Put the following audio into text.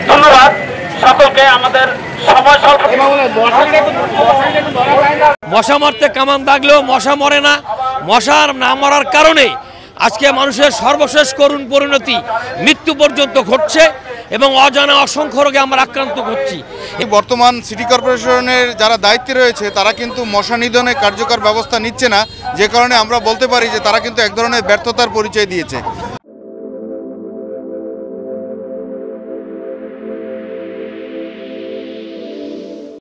ধন্যবাদ সকলকে। আমাদের সময় স্বল্প। মশা মারতে কামান দাগলেও মশা মরে না। মশার না মরার কারণে আজকে মানুষের সর্বশেষ করুণ পরিণতি মৃত্যু পর্যন্ত ঘটছে এবং অজানা অসংখ্য রোগে আমরা আক্রান্ত হচ্ছি। বর্তমান সিটি কর্পোরেশনের যারা দায়িত্বে রয়েছে তারা কিন্তু মশা নিধনে কার্যকর ব্যবস্থা নিচ্ছে না, যে কারণে আমরা বলতে পারি যে তারা কিন্তু এক ধরনের ব্যর্থতার পরিচয় দিয়েছে।